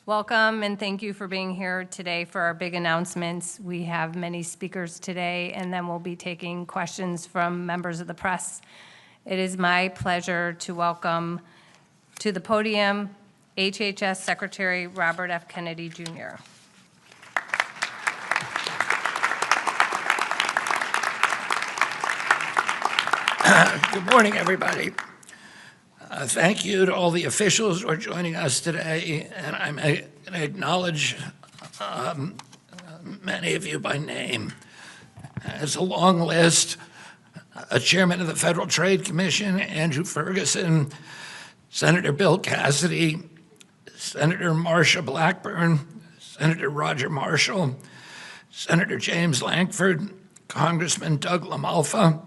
Welcome and thank you for being here today for our big announcements. We have many speakers today, and then we'll be taking questions from members of the press. It is my pleasure to welcome to the podium HHS Secretary Robert F. Kennedy, Jr. Good morning, everybody. Thank you to all the officials who are joining us today, and I'm going to acknowledge many of you by name. It's a long list. Chairman of the Federal Trade Commission, Andrew Ferguson, Senator Bill Cassidy, Senator Marsha Blackburn, Senator Roger Marshall, Senator James Lankford, Congressman Doug LaMalfa,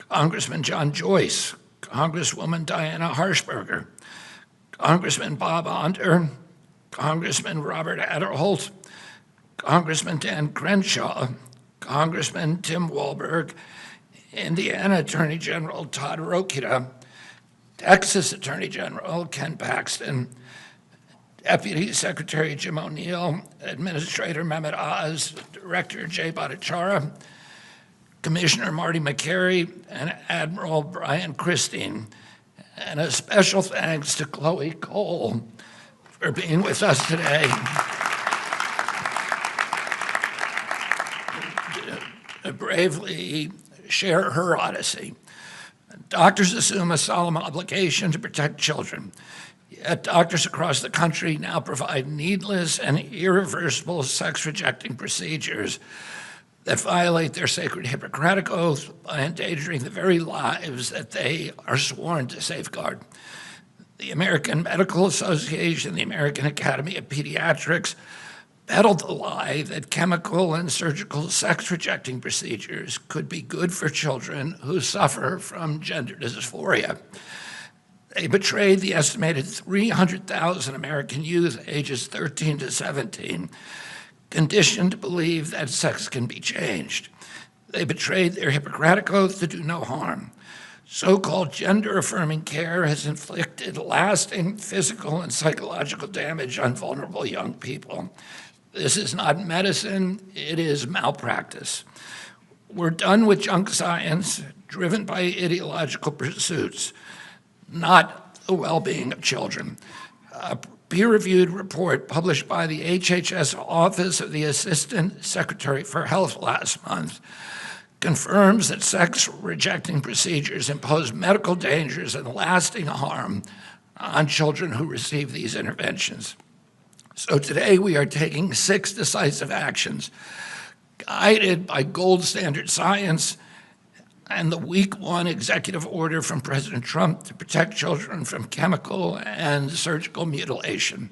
Congressman John Joyce, Congresswoman Diana Harshberger, Congressman Bob Onder, Congressman Robert Aderholt, Congressman Dan Crenshaw, Congressman Tim Walberg, Indiana Attorney General Todd Rokita, Texas Attorney General Ken Paxton, Deputy Secretary Jim O'Neill, Administrator Mehmet Oz, Director Jay Bhattacharya, Commissioner Marty McCary, and Admiral Brian Christine. And a special thanks to Chloe Cole for being with us today to bravely share her odyssey. Doctors assume a solemn obligation to protect children. Yet doctors across the country now provide needless and irreversible sex-rejecting procedures that violate their sacred Hippocratic oath by endangering the very lives that they are sworn to safeguard. The American Medical Association, the American Academy of Pediatrics, peddled the lie that chemical and surgical sex-rejecting procedures could be good for children who suffer from gender dysphoria. They betrayed the estimated 300,000 American youth ages 13 to 17, conditioned to believe that sex can be changed. They betrayed their Hippocratic oath to do no harm. So-called gender-affirming care has inflicted lasting physical and psychological damage on vulnerable young people. This is not medicine, it is malpractice. We're done with junk science driven by ideological pursuits, not the well-being of children. A peer-reviewed report published by the HHS Office of the Assistant Secretary for Health last month confirms that sex-rejecting procedures impose medical dangers and lasting harm on children who receive these interventions. So today we are taking 6 decisive actions guided by gold standard science and the week 1 executive order from President Trump to protect children from chemical and surgical mutilation.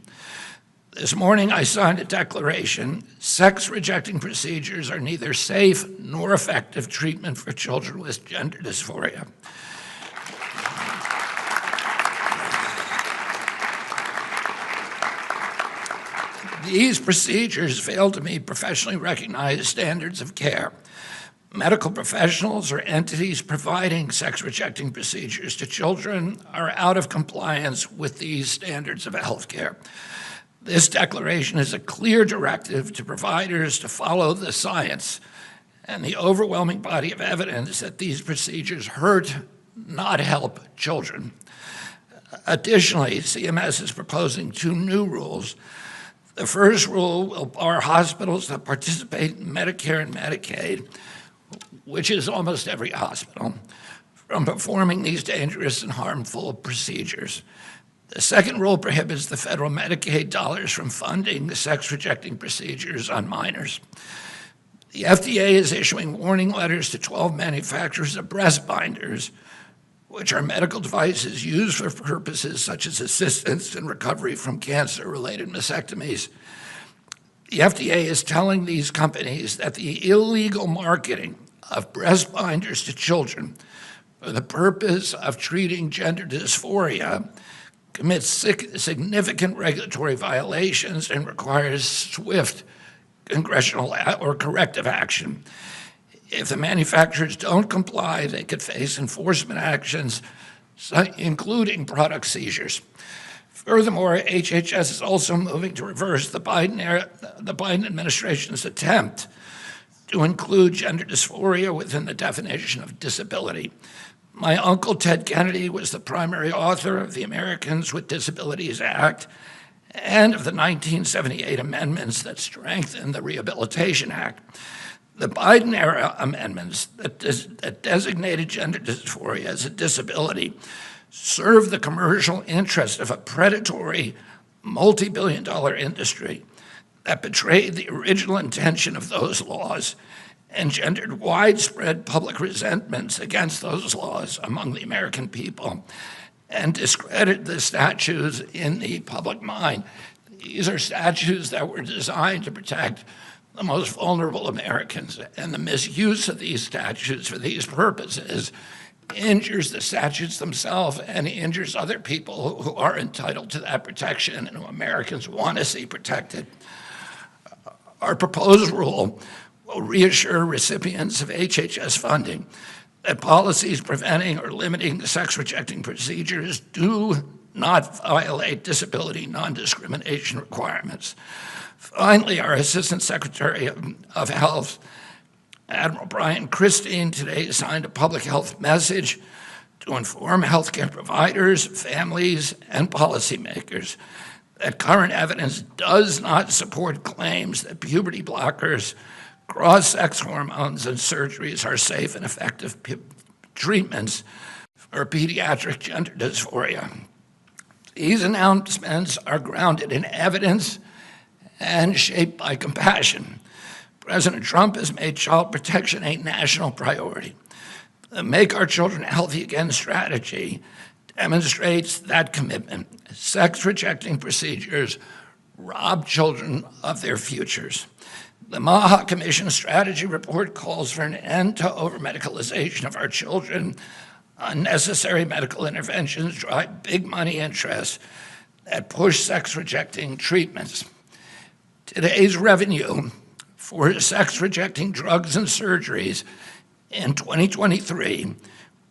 This morning I signed a declaration: sex-rejecting procedures are neither safe nor effective treatment for children with gender dysphoria. These procedures fail to meet professionally recognized standards of care. Medical professionals or entities providing sex-rejecting procedures to children are out of compliance with these standards of health care. This declaration is a clear directive to providers to follow the science and the overwhelming body of evidence that these procedures hurt, not help, children. Additionally, CMS is proposing 2 new rules. The first rule will bar hospitals that participate in Medicare and Medicaid, which is almost every hospital, from performing these dangerous and harmful procedures. The second rule prohibits the federal Medicaid dollars from funding the sex-rejecting procedures on minors. The FDA is issuing warning letters to 12 manufacturers of breast binders, which are medical devices used for purposes such as assistance in recovery from cancer-related mastectomies. The FDA is telling these companies that the illegal marketing of breast binders to children for the purpose of treating gender dysphoria commits significant regulatory violations and requires swift congressional or corrective action. If the manufacturers don't comply, they could face enforcement actions, including product seizures. Furthermore, HHS is also moving to reverse the Biden administration's attempt to include gender dysphoria within the definition of disability. My uncle, Ted Kennedy, was the primary author of the Americans with Disabilities Act and of the 1978 amendments that strengthened the Rehabilitation Act. The Biden-era amendments that designated gender dysphoria as a disability serve the commercial interest of a predatory, multi-billion-dollar industry that betrayed the original intention of those laws and gendered widespread public resentments against those laws among the American people and discredited the statutes in the public mind. These are statutes that were designed to protect the most vulnerable Americans, and the misuse of these statutes for these purposes injures the statutes themselves and injures other people who are entitled to that protection and who Americans want to see protected. Our proposed rule will reassure recipients of HHS funding that policies preventing or limiting sex-rejecting procedures do not violate disability non-discrimination requirements. Finally, our Assistant Secretary of Health, Admiral Brian Christine, today signed a public health message to inform healthcare providers, families, and policymakers that current evidence does not support claims that puberty blockers, cross-sex hormones, and surgeries are safe and effective treatments for pediatric gender dysphoria. These announcements are grounded in evidence and shaped by compassion. President Trump has made child protection a national priority. The Make Our Children Healthy Again strategy demonstrates that commitment. Sex-rejecting procedures rob children of their futures. The Maha Commission strategy report calls for an end to over-medicalization of our children. Unnecessary medical interventions drive big money interests that push sex-rejecting treatments. Today's revenue for sex-rejecting drugs and surgeries in 2023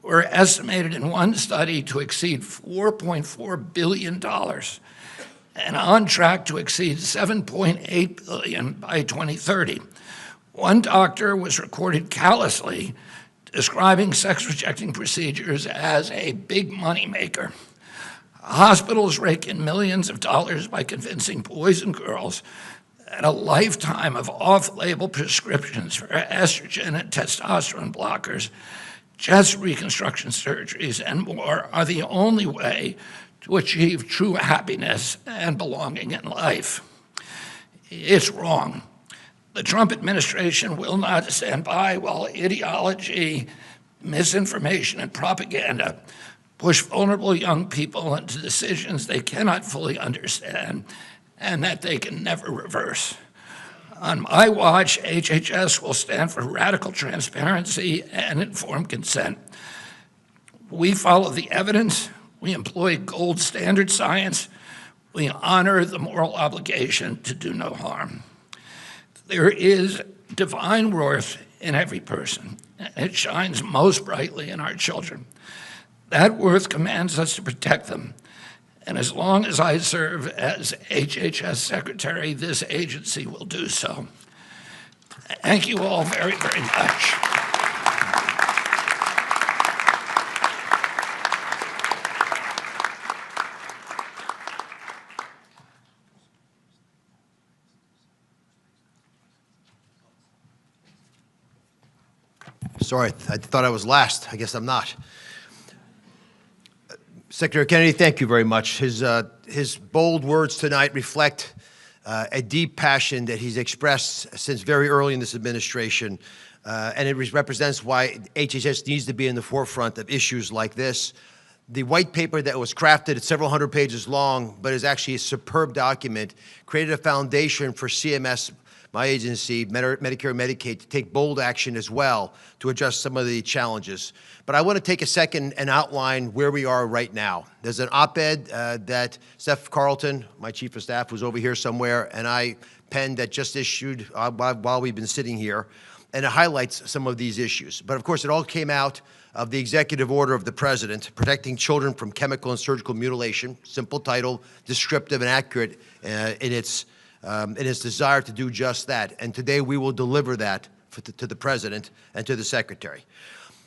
were estimated in one study to exceed $4.4 billion and on track to exceed $7.8 billion by 2030. One doctor was recorded callously describing sex-rejecting procedures as a big moneymaker. Hospitals rake in millions of dollars by convincing boys and girls that a lifetime of off-label prescriptions for estrogen and testosterone blockers, chest reconstruction surgeries, and more are the only way to achieve true happiness and belonging in life. It's wrong. The Trump administration will not stand by while ideology, misinformation, and propaganda push vulnerable young people into decisions they cannot fully understand and that they can never reverse. On my watch, HHS will stand for radical transparency and informed consent. We follow the evidence, we employ gold standard science, we honor the moral obligation to do no harm. There is divine worth in every person, and it shines most brightly in our children. That worth commands us to protect them. And as long as I serve as HHS Secretary, this agency will do so. Thank you all very, very much. Sorry, I thought I was last. I guess I'm not. Secretary Kennedy, thank you very much. His bold words tonight reflect a deep passion that he's expressed since very early in this administration, and it represents why HHS needs to be in the forefront of issues like this. The white paper that was crafted, it's several hundred pages long, but is actually a superb document, created a foundation for CMS, my agency, Medicare and Medicaid, to take bold action as well to address some of the challenges. But I want to take a second and outline where we are right now. There's an op-ed that Steph Carlton, my chief of staff, was over here somewhere, and I penned that just issued while we've been sitting here. and it highlights some of these issues. But of course, it all came out of the executive order of the president protecting children from chemical and surgical mutilation. Simple title, descriptive and accurate in its desire to do just that. And today we will deliver that to the president and to the secretary.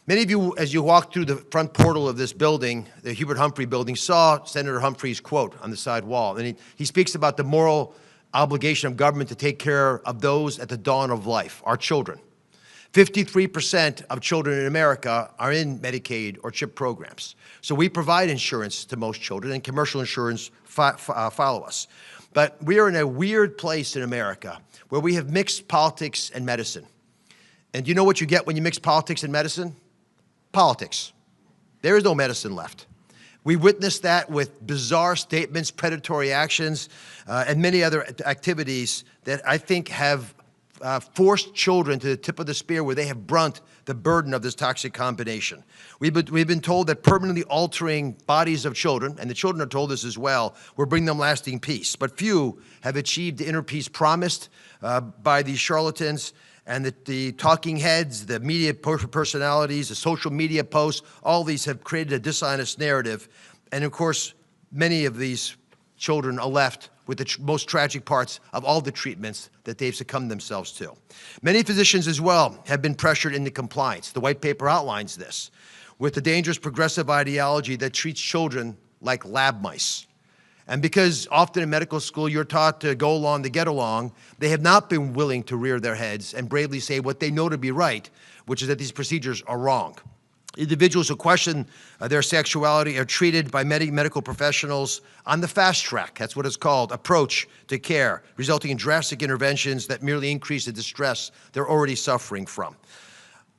Many of you, as you walked through the front portal of this building, the Hubert Humphrey building, saw Senator Humphrey's quote on the side wall. And he speaks about the moral obligation of government to take care of those at the dawn of life, our children. 53% of children in America are in Medicaid or CHIP programs. So we provide insurance to most children, and commercial insurance follow us. But we are in a weird place in America where we have mixed politics and medicine. And do you know what you get when you mix politics and medicine? Politics. There is no medicine left. We witnessed that with bizarre statements, predatory actions, and many other activities that I think have forced children to the tip of the spear where they have brunt the burden of this toxic combination. We've been told that permanently altering bodies of children, and the children are told this as well, will bring them lasting peace. But few have achieved the inner peace promised by these charlatans, and the talking heads, the media personalities, the social media posts, all these have created a dishonest narrative. And of course, many of these children are left with the most tragic parts of all the treatments that they've succumbed themselves to. Many physicians as well have been pressured into compliance. The white paper outlines this, with the dangerous progressive ideology that treats children like lab mice. And because often in medical school you're taught to go along to get along, they have not been willing to rear their heads and bravely say what they know to be right, which is that these procedures are wrong. Individuals who question their sexuality are treated by medical professionals on the fast track, that's what it's called, approach to care, resulting in drastic interventions that merely increase the distress they're already suffering from.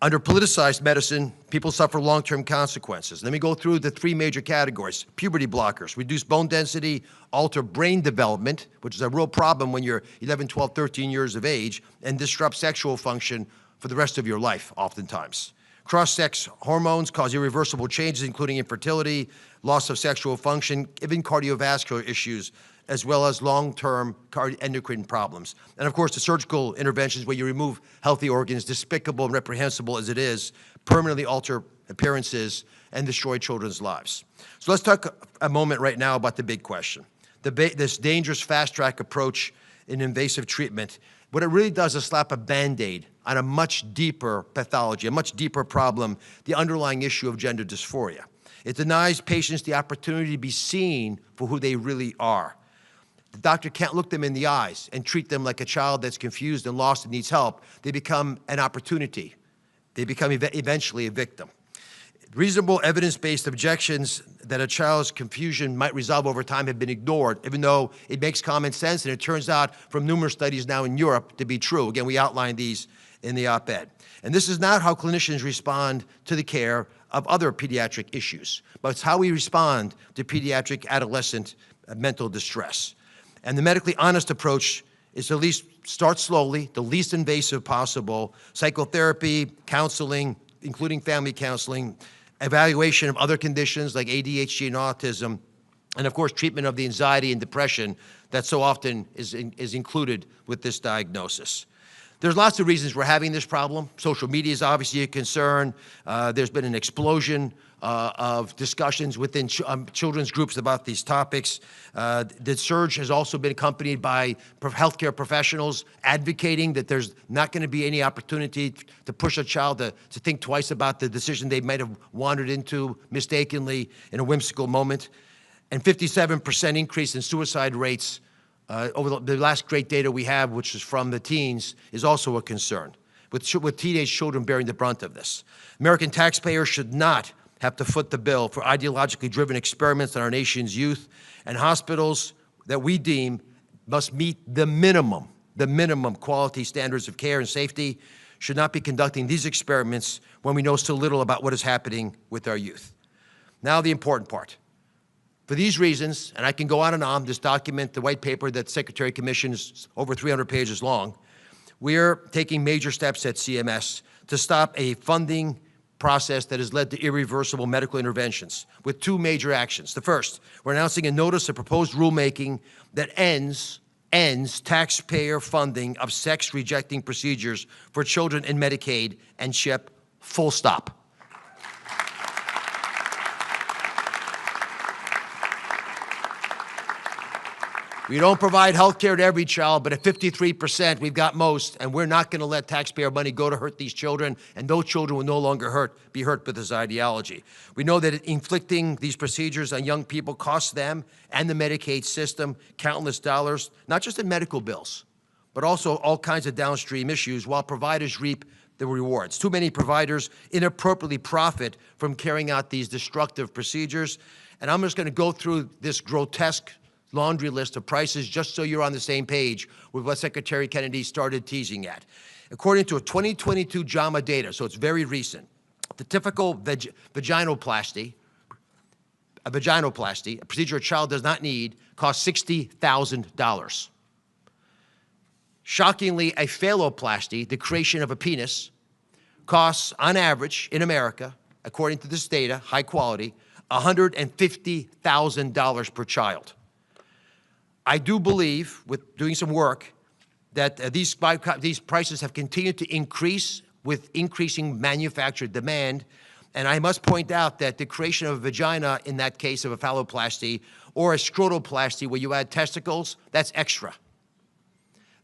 Under politicized medicine, people suffer long-term consequences. Let me go through the three major categories. Puberty blockers, reduce bone density, alter brain development, which is a real problem when you're 11, 12, 13 years of age, and disrupt sexual function for the rest of your life, oftentimes. Cross-sex hormones cause irreversible changes, including infertility, loss of sexual function, even cardiovascular issues, as well as long-term endocrine problems. And of course, the surgical interventions where you remove healthy organs, despicable and reprehensible as it is, permanently alter appearances and destroy children's lives. So let's talk a moment right now about the big question. This dangerous fast-track approach in invasive treatment, what it really does is slap a Band-Aid on a much deeper pathology, a much deeper problem, the underlying issue of gender dysphoria. It denies patients the opportunity to be seen for who they really are. The doctor can't look them in the eyes and treat them like a child that's confused and lost and needs help. They become an opportunity. They become eventually a victim. Reasonable evidence-based objections that a child's confusion might resolve over time have been ignored, even though it makes common sense, and it turns out from numerous studies now in Europe to be true. Again, we outlined these in the op-ed. And this is not how clinicians respond to the care of other pediatric issues, but it's how we respond to pediatric adolescent mental distress. And the medically honest approach is to at least start slowly, the least invasive possible, psychotherapy, counseling, including family counseling, evaluation of other conditions like ADHD and autism, and of course, treatment of the anxiety and depression that so often is included with this diagnosis. There's lots of reasons we're having this problem. Social media is obviously a concern. There's been an explosion of discussions within children's groups about these topics. The surge has also been accompanied by healthcare professionals advocating that there's not going to be any opportunity to push a child to think twice about the decision they might have wandered into mistakenly in a whimsical moment. And 57% increase in suicide rates over the last great data we have, which is from the teens, is also a concern, with teenage children bearing the brunt of this. American taxpayers should not have to foot the bill for ideologically driven experiments on our nation's youth, and hospitals that we deem must meet the minimum quality standards of care and safety should not be conducting these experiments when we know so little about what is happening with our youth. Now the important part. For these reasons, and I can go on and on, this document, the white paper that the Secretary commissioned is over 300 pages long, we're taking major steps at CMS to stop a funding process that has led to irreversible medical interventions with two major actions. The first, we're announcing a notice of proposed rulemaking that ends ends taxpayer funding of sex-rejecting procedures for children in Medicaid and CHIP, full stop. We don't provide health care to every child, but at 53%, we've got most, and we're not going to let taxpayer money go to hurt these children, and those children will no longer be hurt by this ideology. We know that inflicting these procedures on young people costs them and the Medicaid system countless dollars, not just in medical bills, but also all kinds of downstream issues, while providers reap the rewards. Too many providers inappropriately profit from carrying out these destructive procedures, and I'm just going to go through this grotesque laundry list of prices just so you're on the same page with what Secretary Kennedy started teasing at. According to a 2022 JAMA data, so it's very recent, the typical vaginoplasty, a procedure a child does not need, costs $60,000. Shockingly, a phalloplasty, the creation of a penis, costs, on average, in America, according to this data, high quality, $150,000 per child. I do believe, with doing some work, that these prices have continued to increase with increasing manufactured demand. And I must point out that the creation of a vagina, in that case of a phalloplasty, or a scrotoplasty where you add testicles, that's extra.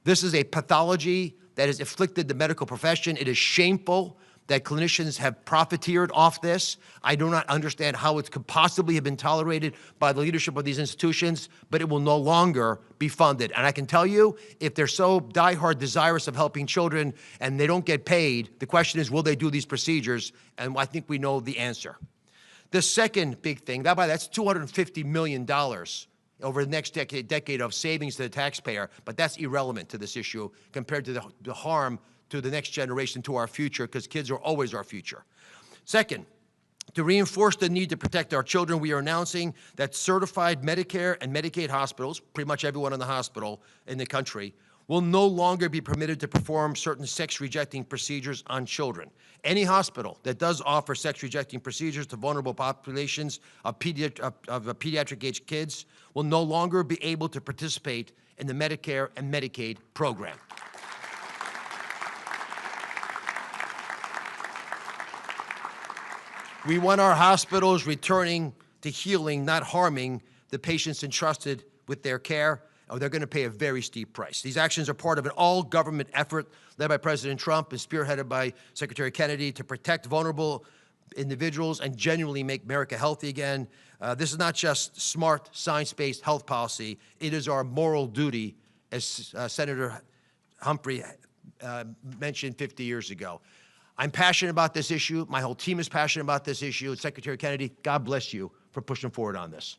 This is a pathology that has afflicted the medical profession. It is shameful that clinicians have profiteered off this. I do not understand how it could possibly have been tolerated by the leadership of these institutions, but it will no longer be funded. And I can tell you, if they're so diehard desirous of helping children and they don't get paid, the question is, will they do these procedures? And I think we know the answer. The second big thing, that's $250 million over the next decade of savings to the taxpayer, but that's irrelevant to this issue compared to the harm to the next generation, to our future, because kids are always our future. Second, to reinforce the need to protect our children, we are announcing that certified Medicare and Medicaid hospitals, pretty much everyone in the hospital in the country, will no longer be permitted to perform certain sex-rejecting procedures on children. Any hospital that does offer sex-rejecting procedures to vulnerable populations of pediatric-age kids will no longer be able to participate in the Medicare and Medicaid program. We want our hospitals returning to healing, not harming the patients entrusted with their care, or they're going to pay a very steep price. These actions are part of an all-government effort led by President Trump and spearheaded by Secretary Kennedy to protect vulnerable individuals and genuinely make America healthy again. This is not just smart, science-based health policy. It is our moral duty, as Senator Humphrey mentioned 50 years ago. I'm passionate about this issue. My whole team is passionate about this issue. And Secretary Kennedy, God bless you for pushing forward on this.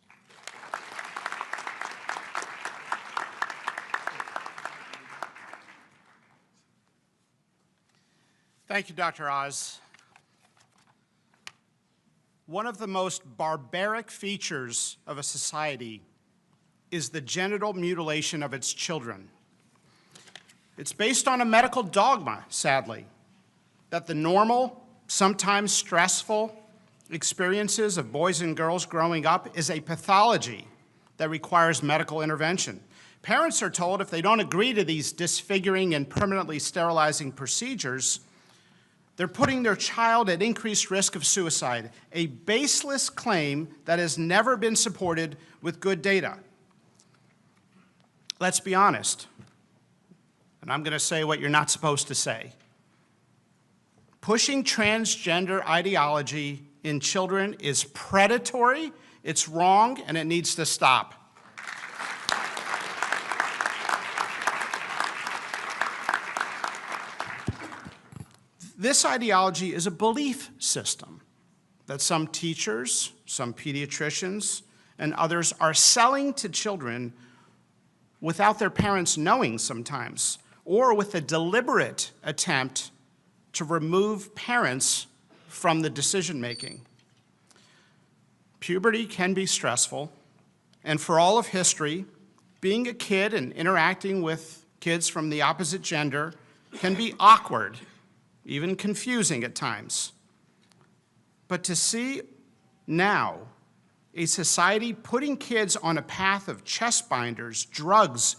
Thank you, Dr. Oz. One of the most barbaric features of a society is the genital mutilation of its children. It's based on a medical dogma, sadly, that the normal, sometimes stressful experiences of boys and girls growing up is a pathology that requires medical intervention. Parents are told if they don't agree to these disfiguring and permanently sterilizing procedures, they're putting their child at increased risk of suicide, a baseless claim that has never been supported with good data. Let's be honest, and I'm going to say what you're not supposed to say. Pushing transgender ideology in children is predatory, it's wrong, and it needs to stop. This ideology is a belief system that some teachers, some pediatricians, and others are selling to children without their parents knowing sometimes, or with a deliberate attempt to remove parents from the decision-making. Puberty can be stressful, and for all of history, being a kid and interacting with kids from the opposite gender can be awkward, even confusing at times. But to see now a society putting kids on a path of chest binders, drugs,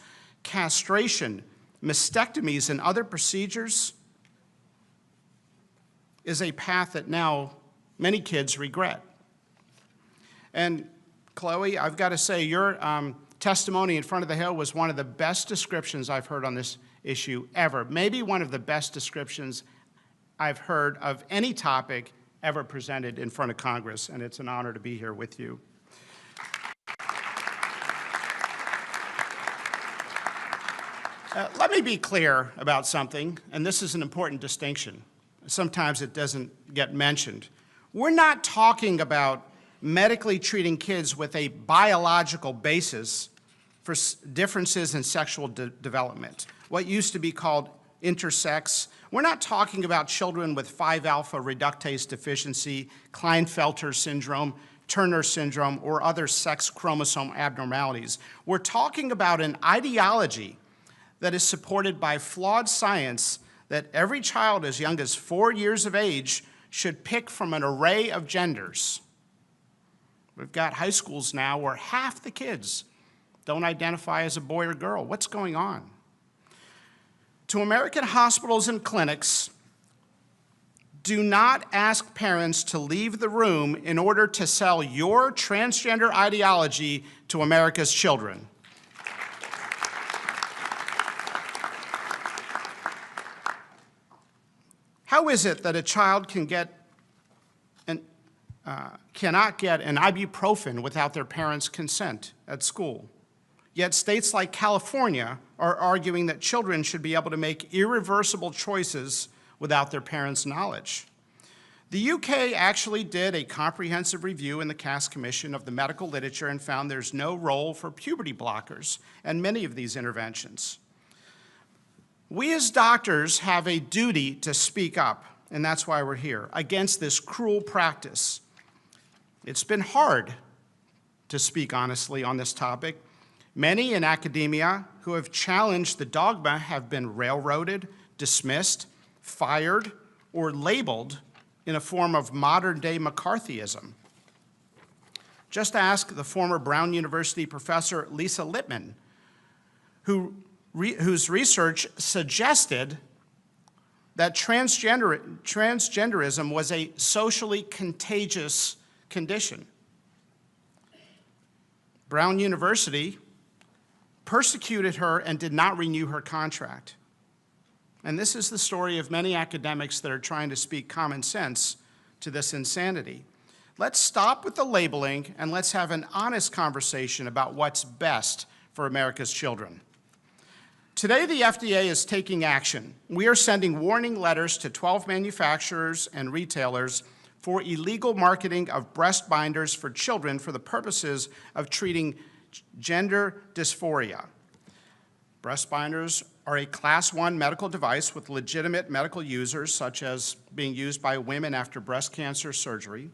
castration, mastectomies, and other procedures is a path that now many kids regret. And Chloe, I've got to say, your testimony in front of the Hill was one of the best descriptions I've heard on this issue ever. Maybe one of the best descriptions I've heard of any topic ever presented in front of Congress, and it's an honor to be here with you. Let me be clear about something, and this is an important distinction. Sometimes it doesn't get mentioned. We're not talking about medically treating kids with a biological basis for differences in sexual development, what used to be called intersex. We're not talking about children with 5-alpha reductase deficiency, Klinefelter syndrome, Turner syndrome, or other sex chromosome abnormalities. We're talking about an ideology that is supported by flawed science that every child as young as 4 years of age should pick from an array of genders. We've got high schools now where half the kids don't identify as a boy or girl. What's going on? To American hospitals and clinics, do not ask parents to leave the room in order to sell your transgender ideology to America's children. How is it that a child cannot get an ibuprofen without their parents' consent at school? Yet states like California are arguing that children should be able to make irreversible choices without their parents' knowledge. The UK actually did a comprehensive review in the Cass Commission of the medical literature and found there's no role for puberty blockers in many of these interventions. We as doctors have a duty to speak up, and that's why we're here, against this cruel practice. It's been hard to speak honestly on this topic. Many in academia who have challenged the dogma have been railroaded, dismissed, fired, or labeled in a form of modern-day McCarthyism. Just ask the former Brown University professor Lisa Lippman, whose research suggested that transgenderism was a socially contagious condition. Brown University persecuted her and did not renew her contract. And this is the story of many academics that are trying to speak common sense to this insanity. Let's stop with the labeling and let's have an honest conversation about what's best for America's children. Today, the FDA is taking action. We are sending warning letters to 12 manufacturers and retailers for illegal marketing of breast binders for children for the purposes of treating gender dysphoria. Breast binders are a Class 1 medical device with legitimate medical users, such as being used by women after breast cancer surgery.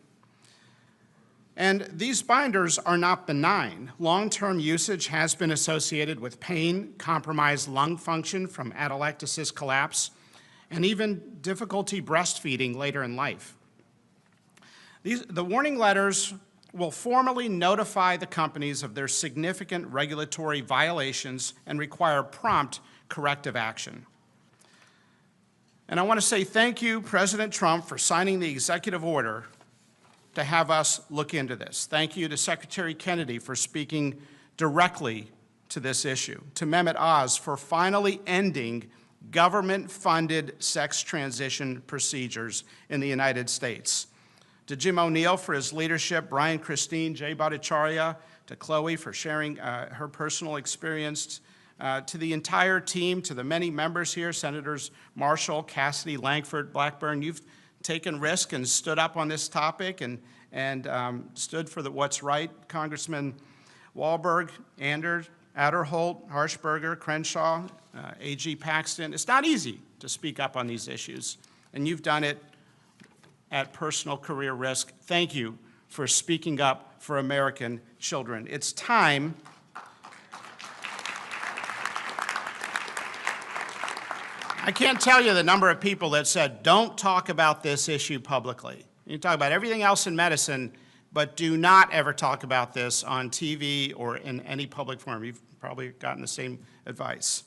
And these binders are not benign. Long-term usage has been associated with pain, compromised lung function from atelectasis collapse, and even difficulty breastfeeding later in life. The warning letters will formally notify the companies of their significant regulatory violations and require prompt corrective action. And I want to say thank you, President Trump, for signing the executive order to have us look into this. Thank you to Secretary Kennedy for speaking directly to this issue, to Mehmet Oz for finally ending government-funded sex transition procedures in the United States, to Jim O'Neill for his leadership, Brian Christine, Jay Bhattacharya, to Chloe for sharing her personal experience, to the entire team, to the many members here, Senators Marshall, Cassidy, Langford, Blackburn. You've taken risk and stood up on this topic and stood for what's right. Congressman Wahlberg, Anders, Adderholt, Harshberger, Crenshaw, AG Paxton. It's not easy to speak up on these issues, and you've done it at personal career risk. Thank you for speaking up for American children. It's time I can't tell you the number of people that said, don't talk about this issue publicly. You talk about everything else in medicine, but do not ever talk about this on TV or in any public forum. You've probably gotten the same advice.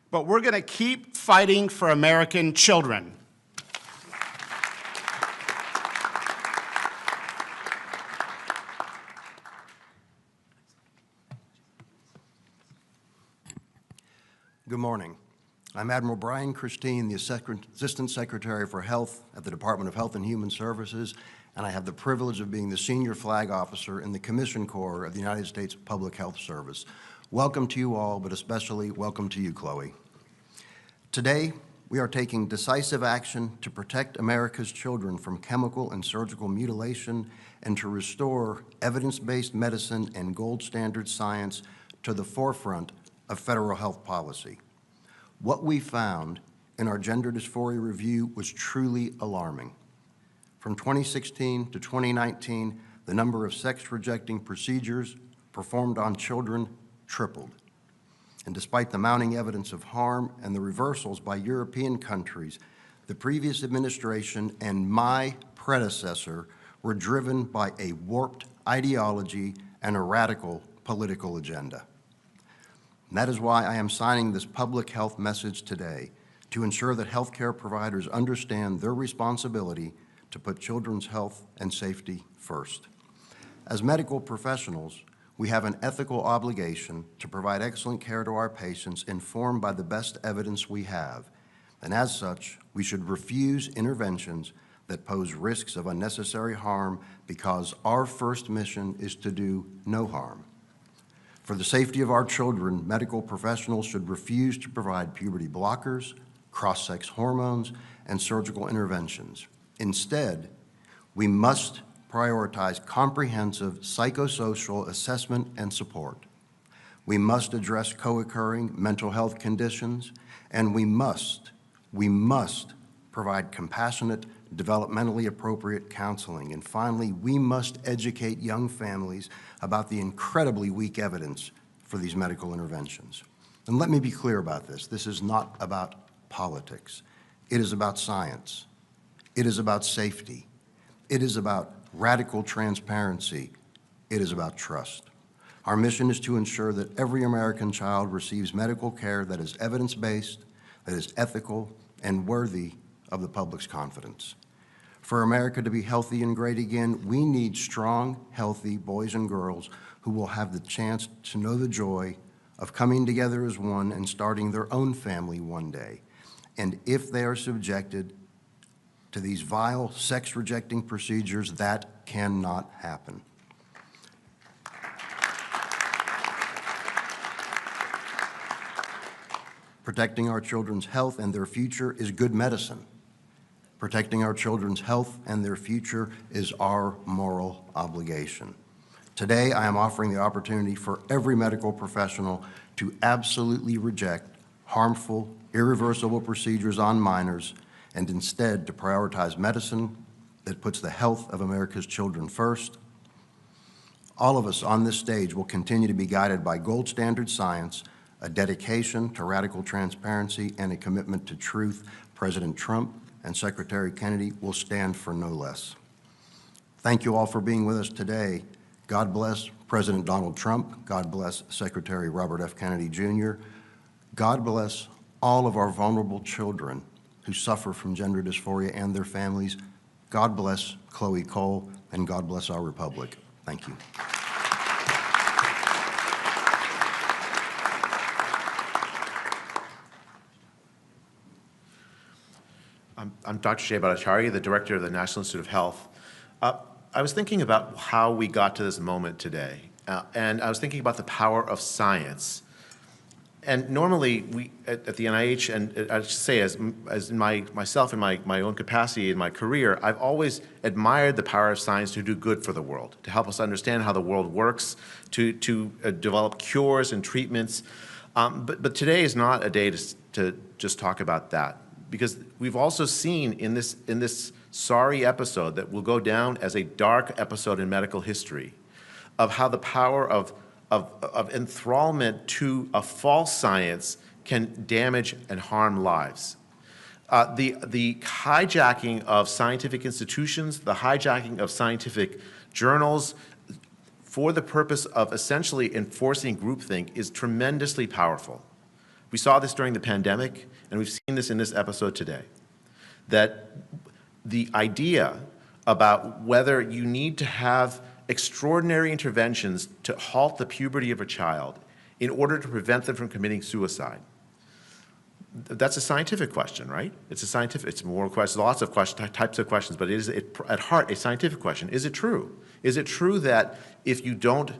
But we're going to keep fighting for American children. Good morning. I'm Admiral Brian Christine, the Assistant Secretary for Health at the Department of Health and Human Services, and I have the privilege of being the Senior Flag Officer in the Commission Corps of the United States Public Health Service. Welcome to you all, but especially welcome to you, Chloe. Today, we are taking decisive action to protect America's children from chemical and surgical mutilation and to restore evidence-based medicine and gold standard science to the forefront of federal health policy. What we found in our gender dysphoria review was truly alarming. From 2016 to 2019, the number of sex-rejecting procedures performed on children tripled. And despite the mounting evidence of harm and the reversals by European countries, the previous administration and my predecessor were driven by a warped ideology and a radical political agenda. And that is why I am signing this public health message today, to ensure that healthcare providers understand their responsibility to put children's health and safety first. As medical professionals, we have an ethical obligation to provide excellent care to our patients informed by the best evidence we have. And as such, we should refuse interventions that pose risks of unnecessary harm because our first mission is to do no harm. For the safety of our children, medical professionals should refuse to provide puberty blockers, cross-sex hormones, and surgical interventions. Instead, we must prioritize comprehensive psychosocial assessment and support. We must address co-occurring mental health conditions, and we must provide compassionate, developmentally appropriate counseling. And finally, we must educate young families about the incredibly weak evidence for these medical interventions. And let me be clear about this. This is not about politics. It is about science. It is about safety. It is about radical transparency. It is about trust. Our mission is to ensure that every American child receives medical care that is evidence-based, that is ethical, and worthy of the public's confidence. For America to be healthy and great again, we need strong, healthy boys and girls who will have the chance to know the joy of coming together as one and starting their own family one day. And if they are subjected to these vile, sex-rejecting procedures, that cannot happen. Protecting our children's health and their future is good medicine. Protecting our children's health and their future is our moral obligation. Today, I am offering the opportunity for every medical professional to absolutely reject harmful, irreversible procedures on minors and instead to prioritize medicine that puts the health of America's children first. All of us on this stage will continue to be guided by gold standard science, a dedication to radical transparency, and a commitment to truth. President Trump and Secretary Kennedy will stand for no less. Thank you all for being with us today. God bless President Donald Trump. God bless Secretary Robert F. Kennedy, Jr. God bless all of our vulnerable children who suffer from gender dysphoria and their families. God bless Chloe Cole, and God bless our republic. Thank you. I'm Dr. Jay Bhattacharya, the Director of the National Institute of Health. I was thinking about how we got to this moment today, and I was thinking about the power of science. And normally, we at the NIH, and I should say, as in myself in my own capacity in my career, I've always admired the power of science to do good for the world, to help us understand how the world works, to develop cures and treatments. But today is not a day to just talk about that, because we've also seen in this sorry episode that will go down as a dark episode in medical history of how the power of enthrallment to a false science can damage and harm lives. The hijacking of scientific institutions, the hijacking of scientific journals for the purpose of essentially enforcing groupthink is tremendously powerful. We saw this during the pandemic, and we've seen this in this episode today, that the idea about whether you need to have extraordinary interventions to halt the puberty of a child in order to prevent them from committing suicide. That's a scientific question, right? It's more questions, lots of types of questions, but it is at heart a scientific question. Is it true? Is it true that if you don't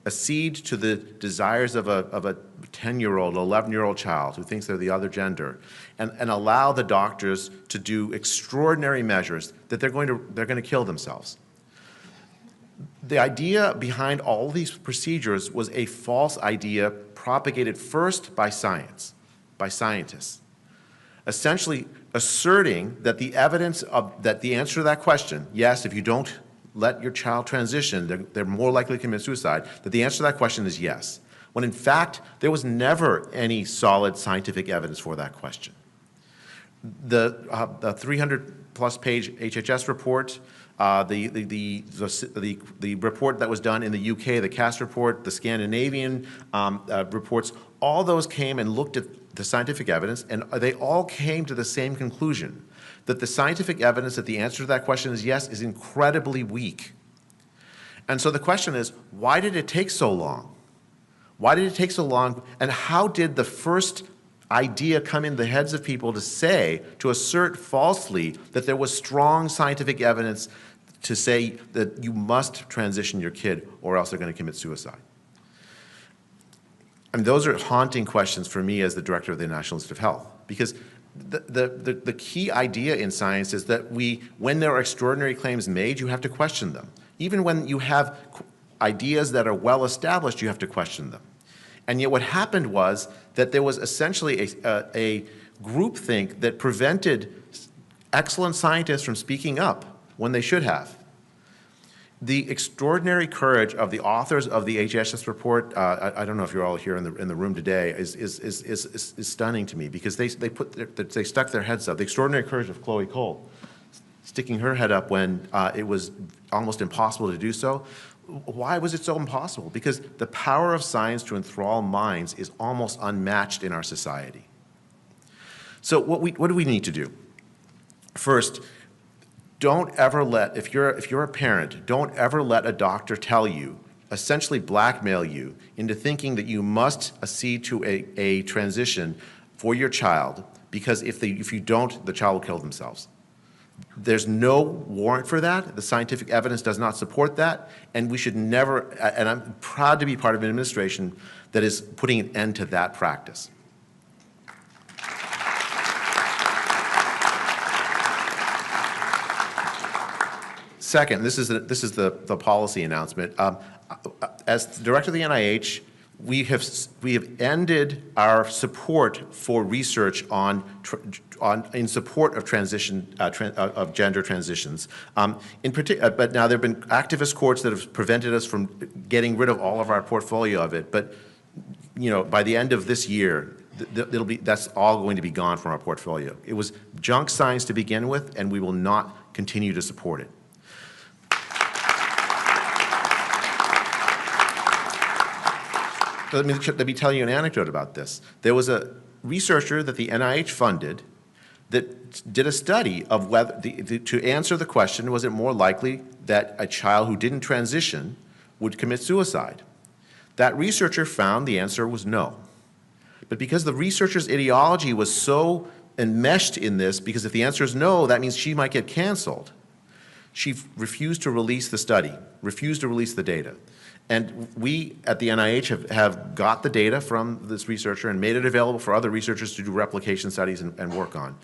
accede to the desires of a 10-year-old, 11-year-old child who thinks they're the other gender, and allow the doctors to do extraordinary measures, that they're going to kill themselves? The idea behind all these procedures was a false idea propagated first by science, by scientists, essentially asserting that the evidence that the answer to that question, yes, if you don't let your child transition, they're more likely to commit suicide, that the answer to that question is yes, when in fact there was never any solid scientific evidence for that question. The 300-plus page HHS report, the report that was done in the UK, the CAS report, the Scandinavian reports, all those came and looked at the scientific evidence, and they all came to the same conclusion, that the scientific evidence that the answer to that question is yes is incredibly weak. And so the question is, why did it take so long? Why did it take so long, and how did the first idea come in the heads of people to assert falsely that there was strong scientific evidence to say that you must transition your kid or else they're going to commit suicide? I mean, those are haunting questions for me as the director of the National Institute of Health, because the key idea in science is that when there are extraordinary claims made, you have to question them. Even when you have ideas that are well established, you have to question them. And yet what happened was that there was essentially a groupthink that prevented excellent scientists from speaking up when they should have. The extraordinary courage of the authors of the HHS report, I don't know if you're all here in the room today, is stunning to me, because they stuck their heads up. The extraordinary courage of Chloe Cole, sticking her head up when it was almost impossible to do so. Why was it so impossible? Because the power of science to enthrall minds is almost unmatched in our society. So what do we need to do? First, don't ever let, if you're a parent, don't ever let a doctor tell you, essentially blackmail you into thinking that you must accede to a transition for your child, because if you don't, the child will kill themselves. There's no warrant for that. The scientific evidence does not support that, and we should never, and I'm proud to be part of an administration that is putting an end to that practice. Second, this is the policy announcement. As the director of the NIH, we have ended our support for research in support of of gender transitions. But now there have been activist courts that have prevented us from getting rid of all of our portfolio of it. But by the end of this year, that's all going to be gone from our portfolio. It was junk science to begin with, and we will not continue to support it. Let me tell you an anecdote about this. There was a researcher that the NIH funded that did a study of whether, to answer the question, was it more likely that a child who didn't transition would commit suicide? That researcher found the answer was no. But because the researcher's ideology was so enmeshed in this, because if the answer is no, that means she might get canceled, she refused to release the study, refused to release the data. And we at the NIH have got the data from this researcher and made it available for other researchers to do replication studies and work on.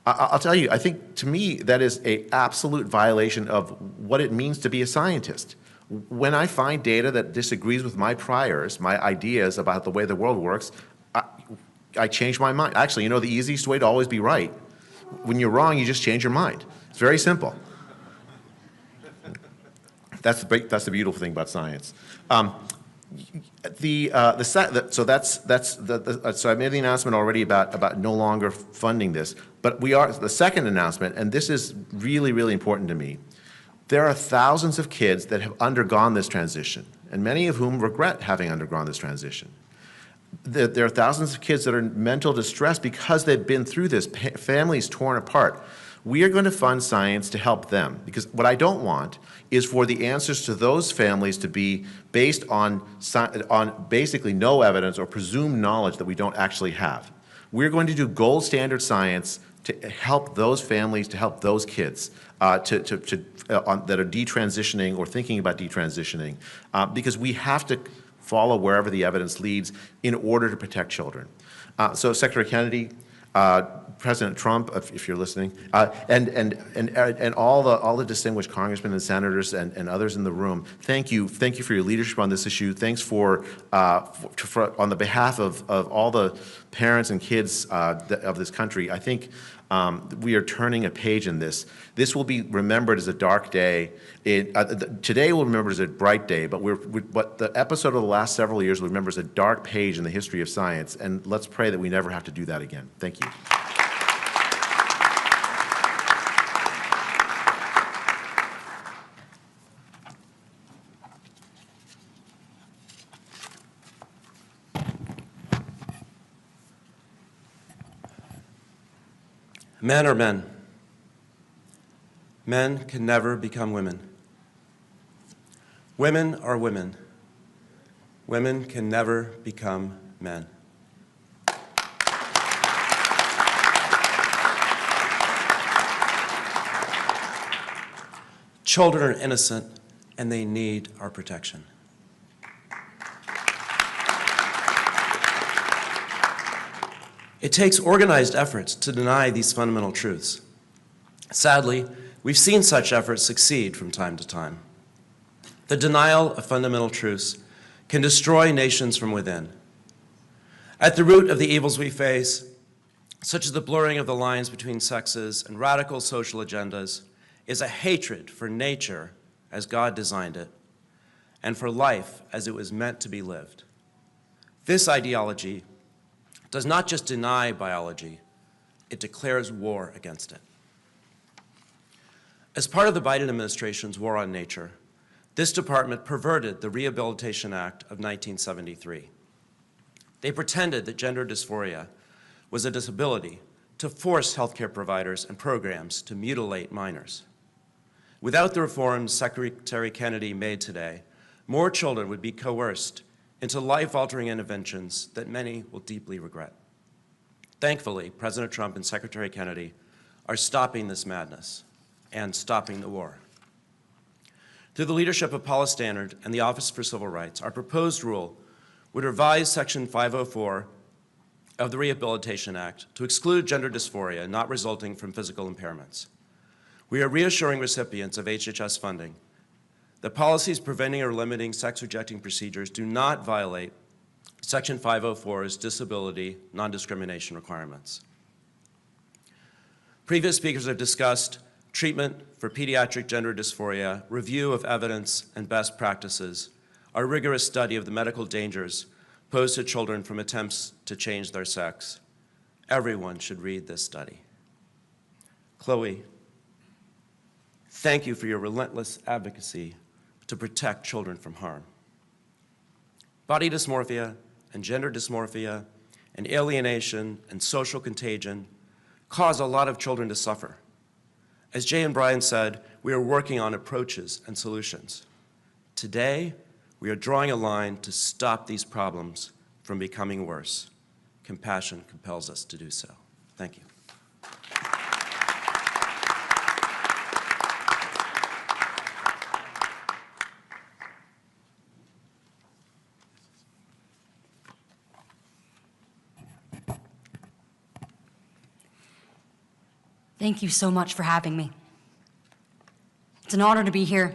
I'll tell you, I think to me that is an absolute violation of what it means to be a scientist. When I find data that disagrees with my priors, my ideas about the way the world works, I change my mind. Actually, the easiest way to always be right, when you're wrong, you just change your mind. It's very simple. That's the beautiful thing about science. So I made the announcement already about no longer funding this, but the second announcement, and this is really, really important to me. There are thousands of kids that have undergone this transition, and many of whom regret having undergone this transition. There are thousands of kids that are in mental distress because they've been through this, families torn apart. We are going to fund science to help them, because what I don't want is for the answers to those families to be based on basically no evidence or presumed knowledge that we don't actually have. We're going to do gold standard science to help those families, to help those kids that are detransitioning or thinking about detransitioning, because we have to follow wherever the evidence leads in order to protect children. So Secretary Kennedy, President Trump, if you're listening, and all the distinguished congressmen and senators and others in the room, thank you for your leadership on this issue. Thanks on the behalf of all the parents and kids of this country. I think we are turning a page in this. This will be remembered as a dark day. Today we'll remember as a bright day, but the episode of the last several years will remember as a dark page in the history of science, and let's pray that we never have to do that again. Thank you. Men are men. Men can never become women. Women are women. Women can never become men. Children are innocent, and they need our protection. It takes organized efforts to deny these fundamental truths. Sadly, we've seen such efforts succeed from time to time. The denial of fundamental truths can destroy nations from within. At the root of the evils we face, such as the blurring of the lines between sexes and radical social agendas, is a hatred for nature as God designed it, and for life as it was meant to be lived. This ideology does not just deny biology, it declares war against it. As part of the Biden administration's war on nature, this department perverted the Rehabilitation Act of 1973. They pretended that gender dysphoria was a disability to force healthcare providers and programs to mutilate minors. Without the reforms Secretary Kennedy made today, more children would be coerced into life-altering interventions that many will deeply regret. Thankfully, President Trump and Secretary Kennedy are stopping this madness and stopping the war. Through the leadership of Paula Stannard and the Office for Civil Rights, our proposed rule would revise Section 504 of the Rehabilitation Act to exclude gender dysphoria not resulting from physical impairments. We are reassuring recipients of HHS funding that policies preventing or limiting sex-rejecting procedures do not violate Section 504's disability non-discrimination requirements. Previous speakers have discussed treatment for pediatric gender dysphoria, review of evidence and best practices, our rigorous study of the medical dangers posed to children from attempts to change their sex. Everyone should read this study. Chloe, thank you for your relentless advocacy to protect children from harm. Body dysmorphia and gender dysmorphia and alienation and social contagion cause a lot of children to suffer. As Jay and Brian said, we are working on approaches and solutions. Today, we are drawing a line to stop these problems from becoming worse. Compassion compels us to do so. Thank you. Thank you so much for having me. It's an honor to be here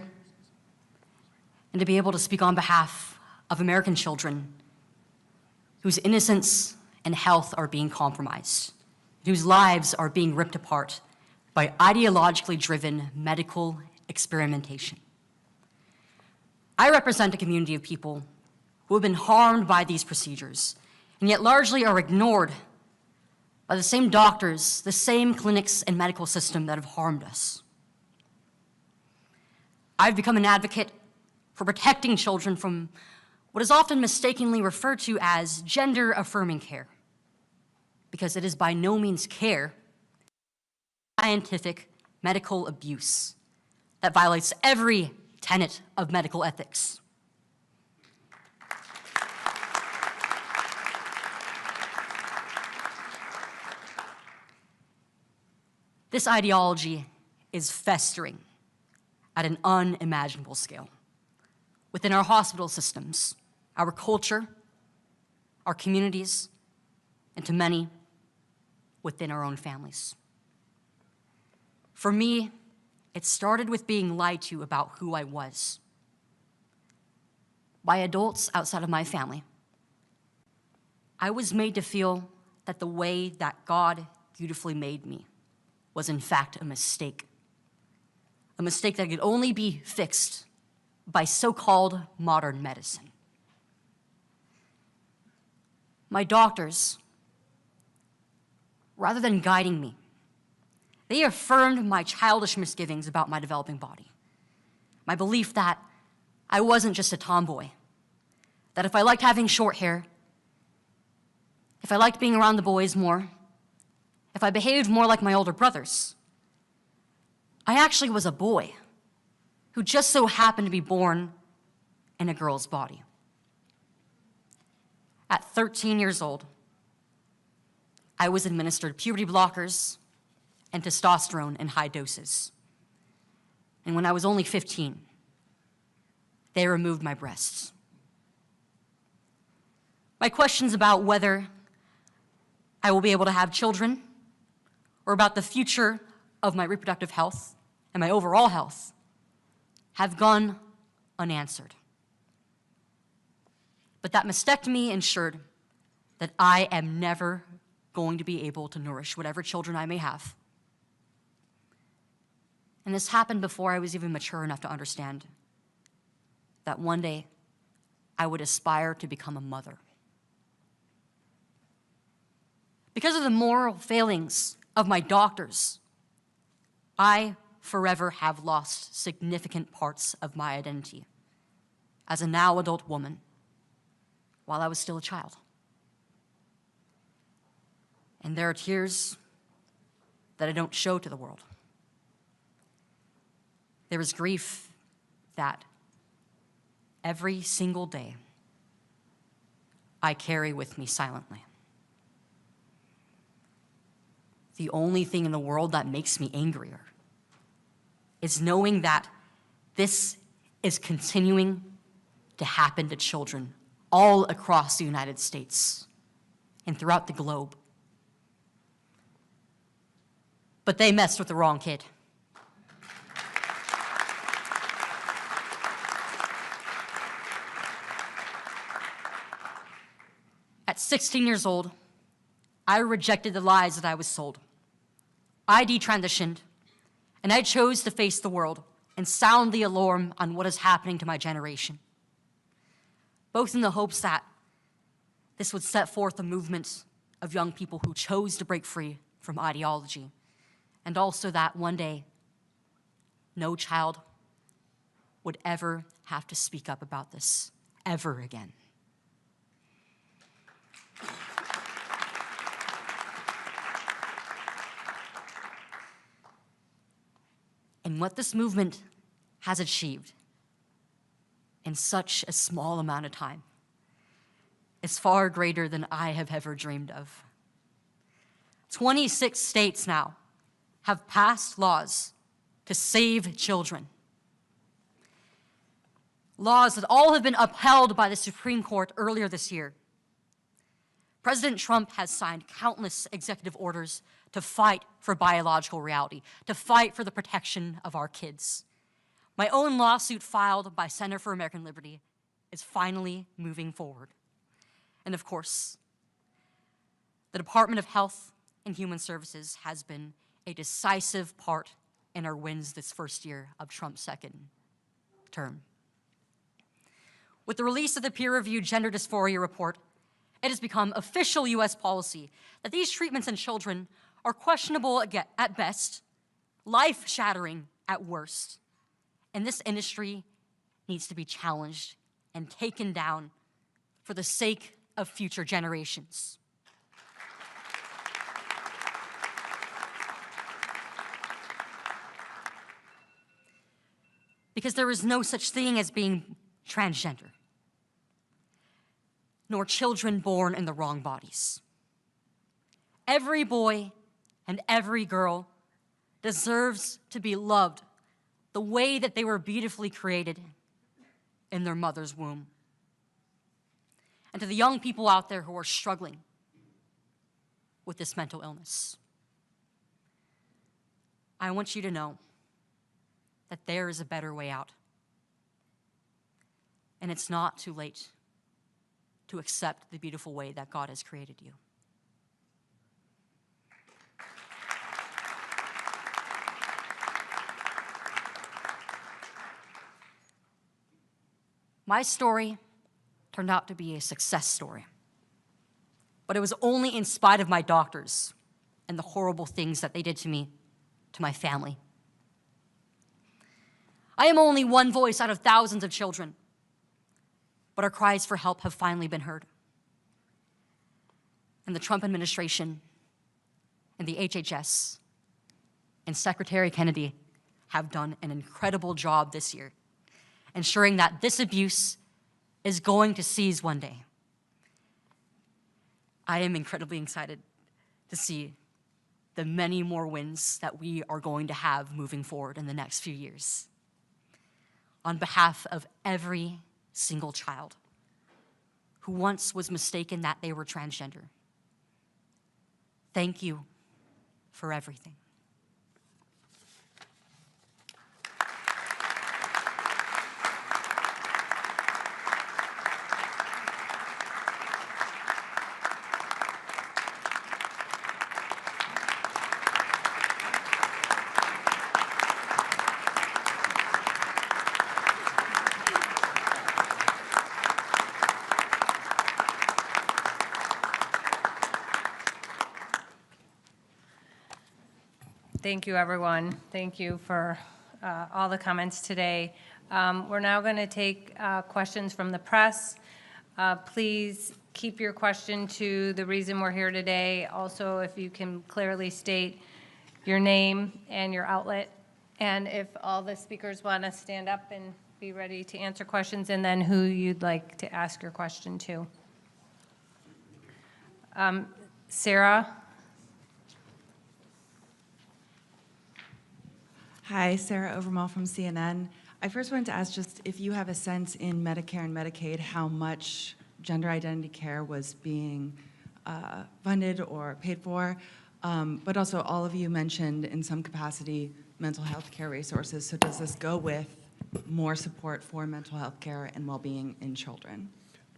and to be able to speak on behalf of American children whose innocence and health are being compromised, whose lives are being ripped apart by ideologically driven medical experimentation. I represent a community of people who have been harmed by these procedures, and yet largely are ignored by the same doctors, the same clinics and medical system that have harmed us. I've become an advocate for protecting children from what is often mistakenly referred to as gender-affirming care, because it is by no means care, scientific medical abuse that violates every tenet of medical ethics. This ideology is festering at an unimaginable scale within our hospital systems, our culture, our communities, and to many within our own families. For me, it started with being lied to about who I was by adults outside of my family. I was made to feel that the way that God beautifully made me was in fact a mistake that could only be fixed by so-called modern medicine. My doctors, rather than guiding me, they affirmed my childish misgivings about my developing body, my belief that I wasn't just a tomboy, that if I liked having short hair, if I liked being around the boys more, if I behaved more like my older brothers, I actually was a boy who just so happened to be born in a girl's body. At 13 years old, I was administered puberty blockers and testosterone in high doses. And when I was only 15, they removed my breasts. My questions about whether I will be able to have children or about the future of my reproductive health and my overall health have gone unanswered. But that mastectomy ensured that I am never going to be able to nourish whatever children I may have. And this happened before I was even mature enough to understand that one day I would aspire to become a mother. Because of the moral failings of my doctors, I forever have lost significant parts of my identity as a now adult woman while I was still a child. And there are tears that I don't show to the world. There is grief that every single day I carry with me silently. The only thing in the world that makes me angrier is knowing that this is continuing to happen to children all across the United States and throughout the globe. But they messed with the wrong kid. At 16 years old, I rejected the lies that I was sold. I detransitioned, and I chose to face the world and sound the alarm on what is happening to my generation, both in the hopes that this would set forth a movement of young people who chose to break free from ideology, and also that one day, no child would ever have to speak up about this ever again. And what this movement has achieved in such a small amount of time is far greater than I have ever dreamed of. 26 states now have passed laws to save children. Laws that all have been upheld by the Supreme Court earlier this year. President Trump has signed countless executive orders to fight for biological reality, to fight for the protection of our kids. My own lawsuit filed by Center for American Liberty is finally moving forward. And of course, the Department of Health and Human Services has been a decisive part in our wins this first year of Trump's second term. With the release of the peer-reviewed gender dysphoria report, it has become official U.S. policy that these treatments in children are questionable at best, life-shattering at worst. And this industry needs to be challenged and taken down for the sake of future generations. Because there is no such thing as being transgender, nor children born in the wrong bodies. Every boy and every girl deserves to be loved the way that they were beautifully created in their mother's womb. And to the young people out there who are struggling with this mental illness, I want you to know that there is a better way out. And it's not too late to accept the beautiful way that God has created you. My story turned out to be a success story, but it was only in spite of my doctors and the horrible things that they did to me, to my family. I am only one voice out of thousands of children, but our cries for help have finally been heard. And the Trump administration and the HHS and Secretary Kennedy have done an incredible job this year, ensuring that this abuse is going to cease one day. I am incredibly excited to see the many more wins that we are going to have moving forward in the next few years. On behalf of every single child who once was mistaken that they were transgender, thank you for everything. Thank you, everyone. Thank you for all the comments today. We're now going to take questions from the press. Please keep your question to the reason we're here today. Also, if you can clearly state your name and your outlet, and if all the speakers want to stand up and be ready to answer questions, and then who you'd like to ask your question to. Sarah? Hi, Sarah Overmall from CNN. I first wanted to ask just if you have a sense in Medicare and Medicaid how much gender identity care was being funded or paid for, but also all of you mentioned in some capacity mental health care resources. So does this go with more support for mental health care and well-being in children?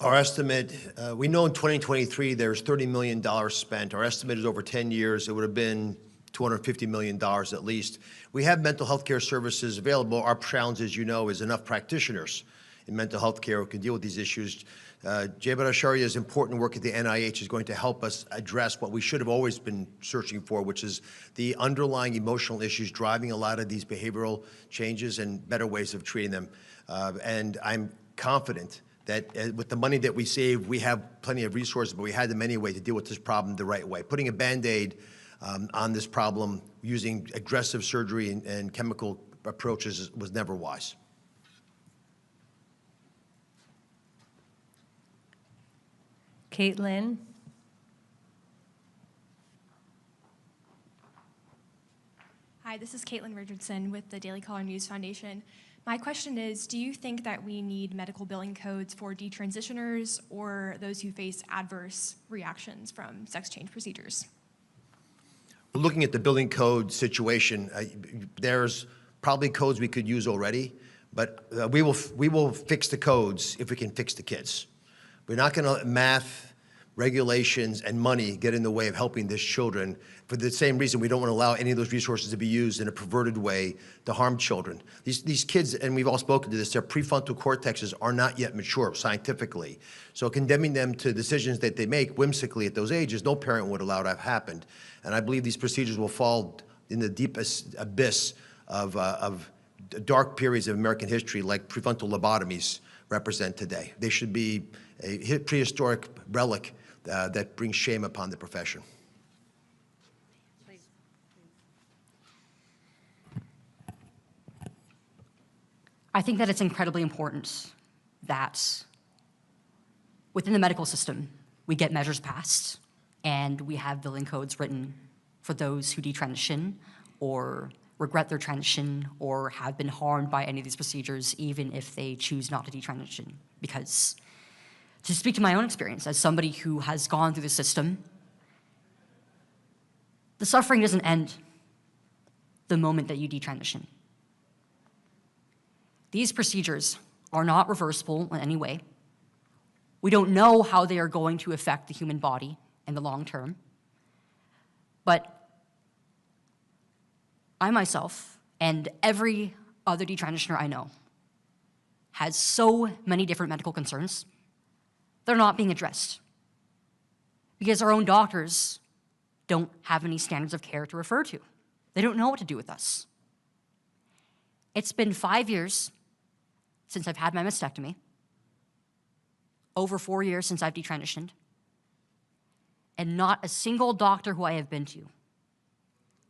Our estimate, we know in 2023 there's $30 million spent. Our estimate is over 10 years. It would have been $250 million at least. We have mental health care services available. Our challenge, as you know, is enough practitioners in mental health care who can deal with these issues. Jay Bhattacharya's important work at the NIH is going to help us address what we should have always been searching for, which is the underlying emotional issues driving a lot of these behavioral changes and better ways of treating them. And I'm confident that with the money that we save, we have plenty of resources, but we had them anyway to deal with this problem the right way. Putting a Band-Aid on this problem using aggressive surgery and chemical approaches was never wise. Caitlin? Hi, this is Caitlin Richardson with the Daily Caller News Foundation. My question is, do you think that we need medical billing codes for detransitioners or those who face adverse reactions from sex change procedures? Looking at the billing code situation, there's probably codes we could use already, but we will fix the codes if we can fix the kids. We're not going to math regulations, and money get in the way of helping these children. For the same reason, we don't want to allow any of those resources to be used in a perverted way to harm children. These kids, and we've all spoken to this, their prefrontal cortexes are not yet mature scientifically. So condemning them to decisions that they make whimsically at those ages, no parent would allow to have happened. And I believe these procedures will fall in the deepest abyss of dark periods of American history like prefrontal lobotomies represent today. They should be a prehistoric relic that brings shame upon the profession. I think that it's incredibly important that within the medical system, we get measures passed and we have billing codes written for those who detransition or regret their transition or have been harmed by any of these procedures, even if they choose not to detransition. Because to speak to my own experience as somebody who has gone through the system, the suffering doesn't end the moment that you detransition. These procedures are not reversible in any way. We don't know how they are going to affect the human body in the long term. But I myself and every other detransitioner I know has so many different medical concerns that are not being addressed because our own doctors don't have any standards of care to refer to. They don't know what to do with us. It's been 5 years since I've had my mastectomy, over 4 years since I've detransitioned, and not a single doctor who I have been to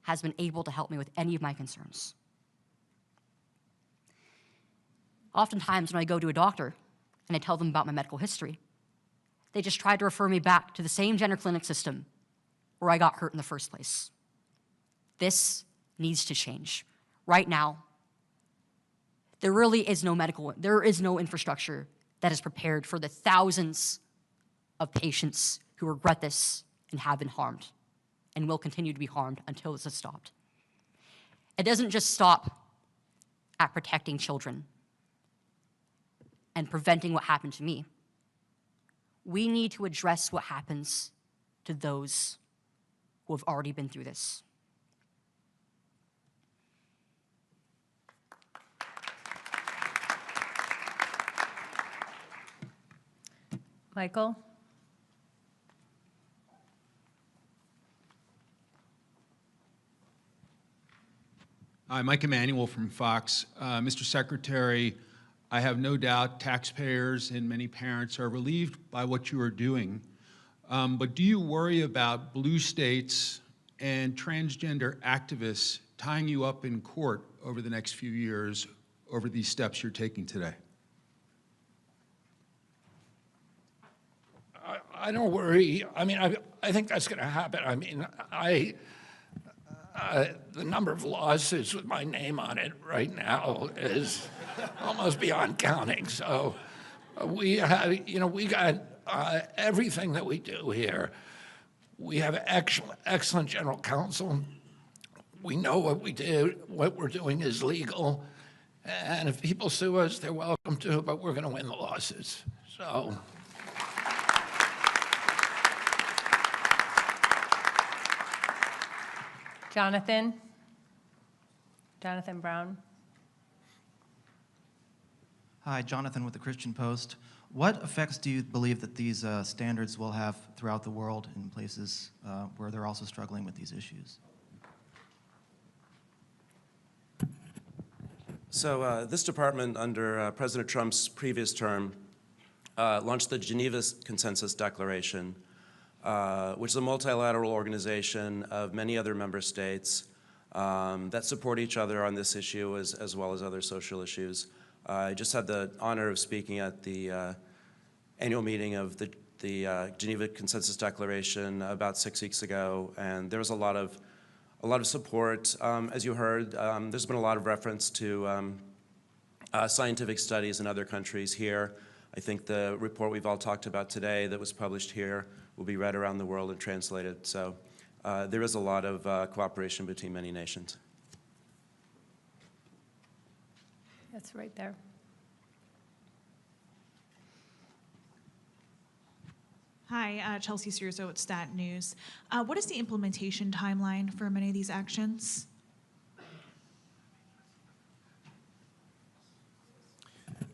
has been able to help me with any of my concerns. Oftentimes when I go to a doctor and I tell them about my medical history, they just try to refer me back to the same gender clinic system where I got hurt in the first place. This needs to change. Right now, there is no infrastructure that is prepared for the thousands of patients who regret this and have been harmed and will continue to be harmed until this is stopped. It doesn't just stop at protecting children and preventing what happened to me. We need to address what happens to those who have already been through this. Michael? Hi, Mike Emanuel from Fox. Mr. Secretary, I have no doubt taxpayers and many parents are relieved by what you are doing. But do you worry about blue states and transgender activists tying you up in court over the next few years over these steps you're taking today? I don't worry. I mean, I think that's going to happen. I mean, the number of lawsuits with my name on it right now is almost beyond counting. So we have, we got everything that we do here. We have excellent general counsel. We know what we do, what we're doing is legal. And if people sue us, they're welcome to, but we're going to win the lawsuits. So. Jonathan Brown. Hi, Jonathan with the Christian Post. What effects do you believe that these standards will have throughout the world in places where they're also struggling with these issues? So this department, under President Trump's previous term, launched the Geneva Consensus Declaration, which is a multilateral organization of many other member states that support each other on this issue as well as other social issues. I just had the honor of speaking at the annual meeting of the Geneva Consensus Declaration about 6 weeks ago, and there was a lot of support. As you heard, there's been a lot of reference to scientific studies in other countries here. I think the report we've all talked about today that was published here will be read around the world and translated. So there is a lot of cooperation between many nations. That's right there. Hi, Chelsea Sturzo with Stat News. What is the implementation timeline for many of these actions?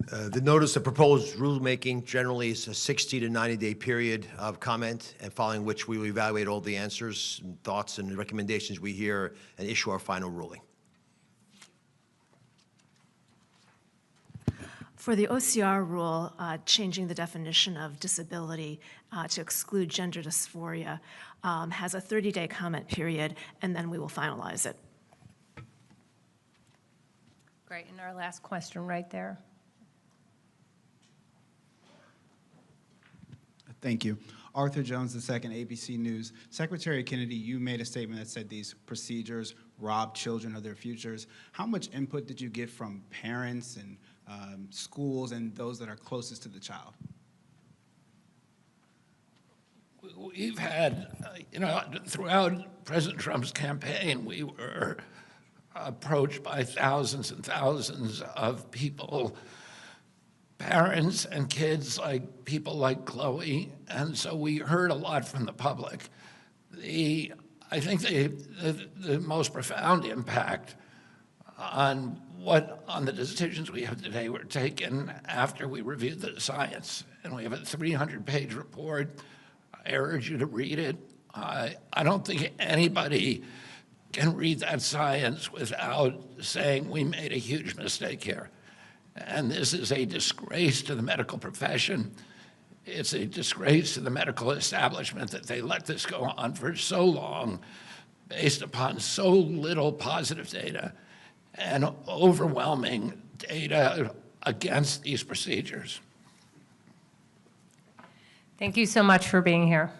The notice of proposed rulemaking generally is a 60 to 90-day period of comment, and following which we will evaluate all the answers, and thoughts, and recommendations we hear and issue our final ruling. For the OCR rule, changing the definition of disability to exclude gender dysphoria has a 30-day comment period, and then we will finalize it. Great, and our last question right there. Thank you. Arthur Jones, II, ABC News. Secretary Kennedy, you made a statement that said these procedures rob children of their futures. How much input did you get from parents and schools and those that are closest to the child? We've had, throughout President Trump's campaign, we were approached by thousands and thousands of people, parents and kids, like people like Chloe, and so we heard a lot from the public. I think the most profound impact on the decisions we have today were taken after we reviewed the science, and we have a 300-page report. I urge you to read it. I don't think anybody can read that science without saying we made a huge mistake here. And this is a disgrace to the medical profession. It's a disgrace to the medical establishment that they let this go on for so long based upon so little positive data and overwhelming data against these procedures. Thank you so much for being here.